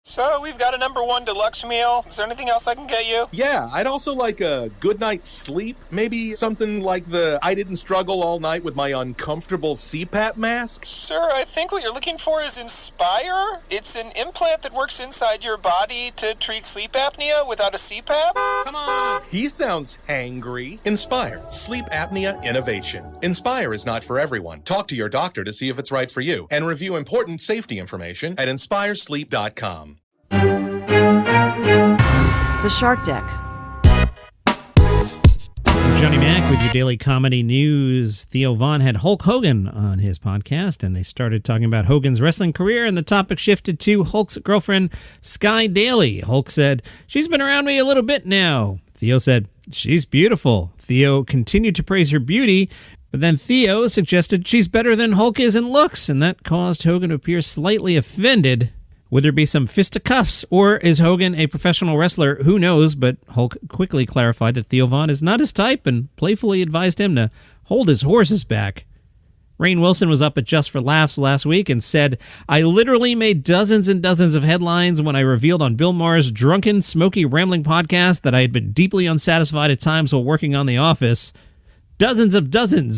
So, we've got a number 1 deluxe meal. Is there anything else I can get you? Yeah, I'd also like a good night's sleep. Maybe something like the I didn't struggle all night with my uncomfortable CPAP mask. Sir, I think what you're looking for is Inspire. It's an implant that works inside your body to treat sleep apnea without a CPAP. Come on! He sounds hangry. Inspire, sleep apnea innovation. Inspire is not for everyone. Talk to your doctor to see if it's right for you, and review important safety information at inspiresleep.com. The Shark Deck. Johnny Mac with your daily comedy news. Theo Von had Hulk Hogan on his podcast, and they started talking about Hogan's wrestling career, and the topic shifted to Hulk's girlfriend, Sky Daly. Hulk said, "She's been around me a little bit now." Theo said, "She's beautiful." Theo continued to praise her beauty, but then Theo suggested she's better than Hulk is in looks, and that caused Hogan to appear slightly offended. Would there be some fisticuffs, or is Hogan a professional wrestler? Who knows, but Hulk quickly clarified that Theo Von is not his type and playfully advised him to hold his horses back. Rainn Wilson was up at Just for Laughs last week and said, "I literally made dozens and dozens of headlines when I revealed on Bill Maher's drunken, smoky, rambling podcast that I had been deeply unsatisfied at times while working on The Office. Dozens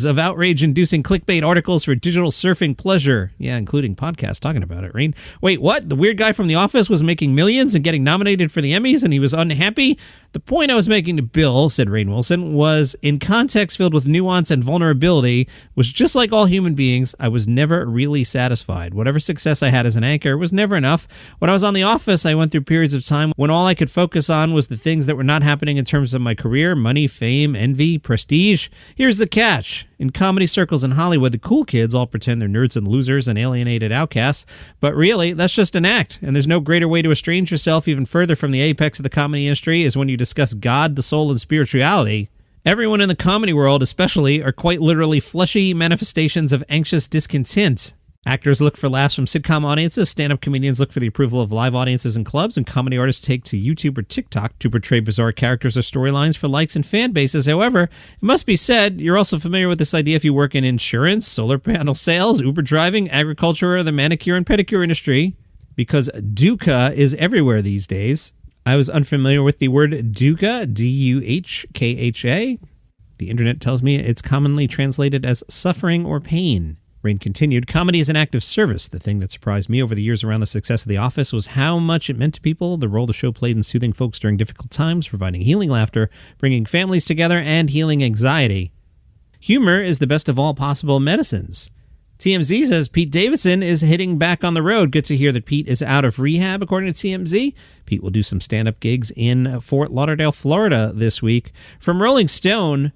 of outrage-inducing clickbait articles for digital surfing pleasure." Yeah, including podcasts talking about it, Rainn. Wait, what? The weird guy from The Office was making millions and getting nominated for the Emmys and he was unhappy? The point I was making to Bill, said Rainn Wilson, was in context filled with nuance and vulnerability, was just like all human beings, I was never really satisfied. Whatever success I had as an anchor was never enough. When I was on The Office, I went through periods of time when all I could focus on was the things that were not happening in terms of my career, money, fame, envy, prestige. Here's the catch. In comedy circles in Hollywood, the cool kids all pretend they're nerds and losers and alienated outcasts, but really, that's just an act, and there's no greater way to estrange yourself even further from the apex of the comedy industry is when you discuss God, the soul, and spirituality. Everyone in the comedy world, especially, are quite literally fleshy manifestations of anxious discontent. Actors look for laughs from sitcom audiences, stand-up comedians look for the approval of live audiences and clubs, and comedy artists take to YouTube or TikTok to portray bizarre characters or storylines for likes and fan bases. However, it must be said, you're also familiar with this idea if you work in insurance, solar panel sales, Uber driving, agriculture, or the manicure and pedicure industry, because dukkha is everywhere these days. I was unfamiliar with the word dukkha, D-U-H-K-H-A. The internet tells me it's commonly translated as suffering or pain. Rainn continued, comedy is an act of service. The thing that surprised me over the years around the success of The Office was how much it meant to people, the role the show played in soothing folks during difficult times, providing healing laughter, bringing families together, and healing anxiety. Humor is the best of all possible medicines. TMZ says Pete Davidson is hitting back on the road. Good to hear that Pete is out of rehab, according to TMZ. Pete will do some stand-up gigs in Fort Lauderdale, Florida this week. From Rolling Stone,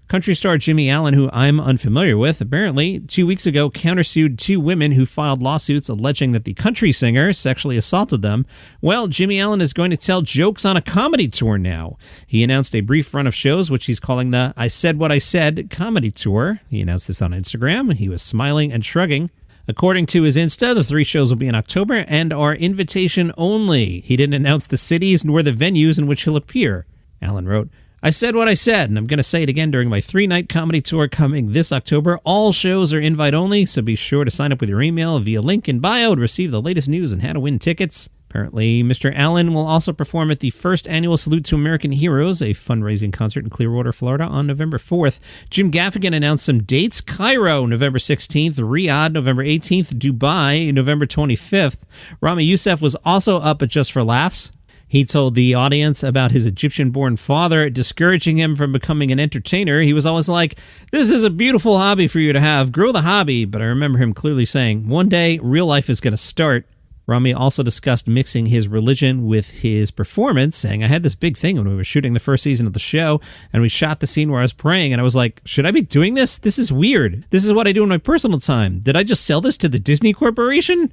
country star Jimmy Allen, who I'm unfamiliar with, apparently 2 weeks ago countersued 2 women who filed lawsuits alleging that the country singer sexually assaulted them. Well, Jimmy Allen is going to tell jokes on a comedy tour now. He announced a brief run of shows, which he's calling the I Said What I Said comedy tour. He announced this on Instagram. He was smiling and shrugging. According to his Insta, the 3 shows will be in October and are invitation only. He didn't announce the cities nor the venues in which he'll appear. Allen wrote, I said what I said, and I'm going to say it again during my 3-night comedy tour coming this October. All shows are invite only, so be sure to sign up with your email via link in bio to receive the latest news and how to win tickets. Apparently, Mr. Allen will also perform at the first annual Salute to American Heroes, a fundraising concert in Clearwater, Florida, on November 4th. Jim Gaffigan announced some dates. Cairo, November 16th. Riyadh, November 18th. Dubai, November 25th. Rami Youssef was also up at Just for Laughs. He told the audience about his Egyptian-born father discouraging him from becoming an entertainer. He was always like, this is a beautiful hobby for you to have. Grow the hobby. But I remember him clearly saying, one day, real life is going to start. Rami also discussed mixing his religion with his performance, saying, I had this big thing when we were shooting the first season of the show, and we shot the scene where I was praying, and I was like, should I be doing this? This is weird. This is what I do in my personal time. Did I just sell this to the Disney Corporation?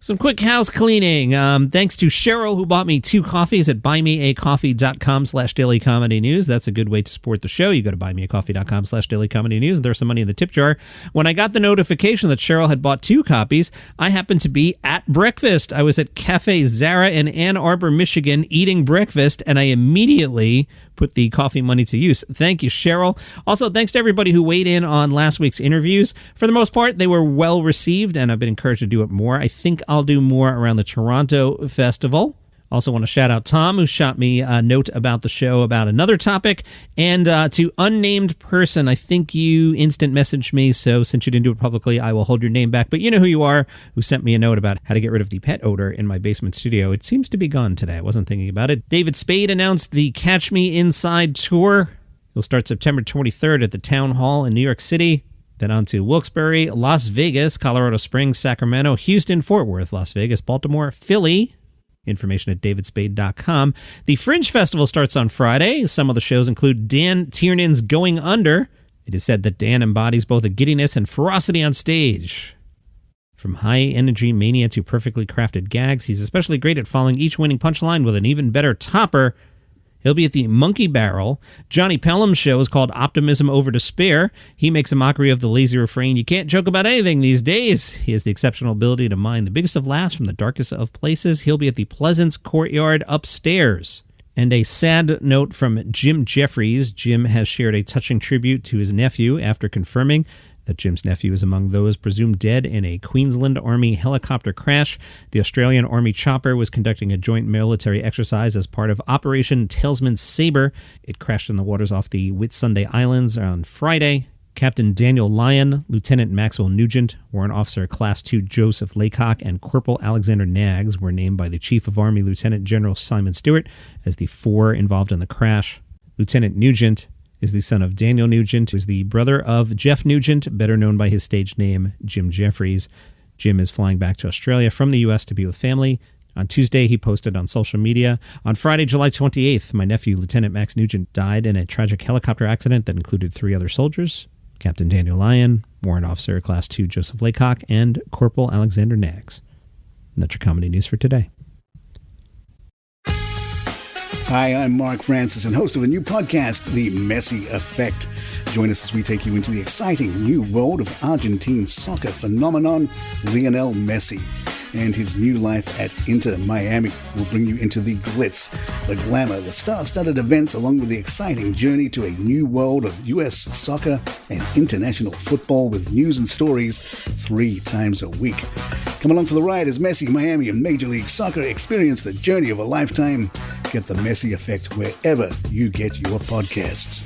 Some quick house cleaning. Thanks to Cheryl, who bought me 2 coffees at buymeacoffee.com/dailycomedynews. That's a good way to support the show. You go to buymeacoffee.com/dailycomedynews and there's some money in the tip jar. When I got the notification that Cheryl had bought 2 copies, I happened to be at breakfast. I was at Cafe Zara in Ann Arbor, Michigan, eating breakfast, and I immediately put the coffee money to use. Thank you, Cheryl. Also, thanks to everybody who weighed in on last week's interviews. For the most part, they were well received, and I've been encouraged to do it more. I think I'll do more around the Toronto Festival. Also want to shout out Tom, who shot me a note about the show about another topic. And to unnamed person, I think you instant messaged me, so since you didn't do it publicly, I will hold your name back. But you know who you are, who sent me a note about how to get rid of the pet odor in my basement studio. It seems to be gone today. I wasn't thinking about it. David Spade announced the Catch Me Inside tour. It'll start September 23rd at the Town Hall in New York City. Then on to Wilkes-Barre, Las Vegas, Colorado Springs, Sacramento, Houston, Fort Worth, Las Vegas, Baltimore, Philly. Information at davidspade.com. The Fringe Festival starts on Friday. Some of the shows include Dan Tiernan's Going Under. It is said that Dan embodies both a giddiness and ferocity on stage. From high-energy mania to perfectly crafted gags, he's especially great at following each winning punchline with an even better topper. He'll be at the Monkey Barrel. Johnny Pelham's show is called Optimism Over Despair. He makes a mockery of the lazy refrain, "You can't joke about anything these days." He has the exceptional ability to mine the biggest of laughs from the darkest of places. He'll be at the Pleasance Courtyard upstairs. And a sad note from Jim Jefferies. Jim has shared a touching tribute to his nephew after confirming that Jim's nephew is among those presumed dead in a Queensland Army helicopter crash. The Australian Army chopper was conducting a joint military exercise as part of Operation Talesman Sabre. It crashed in the waters off the Whitsunday Islands on Friday. Captain Daniel Lyon, Lieutenant Maxwell Nugent, Warrant Officer Class 2 Joseph Laycock, and Corporal Alexander Knaggs were named by the Chief of Army Lieutenant General Simon Stewart as the four involved in the crash. Lieutenant Nugent is the son of Daniel Nugent, who is the brother of Jeff Nugent, better known by his stage name, Jim Jefferies. Jim is flying back to Australia from the U.S. to be with family. On Tuesday, he posted on social media, "On Friday, July 28th, my nephew, Lieutenant Max Nugent, died in a tragic helicopter accident that included 3 other soldiers, Captain Daniel Lyon, Warrant Officer Class 2 Joseph Laycock, and Corporal Alexander Knaggs." And that's your comedy news for today. Hi, I'm Mark Francis and host of a new podcast, The Messi Effect. Join us as we take you into the exciting new world of Argentine soccer phenomenon, Lionel Messi. And his new life at Inter Miami will bring you into the glitz, the glamour, the star-studded events, along with the exciting journey to a new world of U.S. soccer and international football with news and stories 3 times a week. Come along for the ride as Messi, Miami, and Major League Soccer experience the journey of a lifetime. Get the Messi Effect wherever you get your podcasts.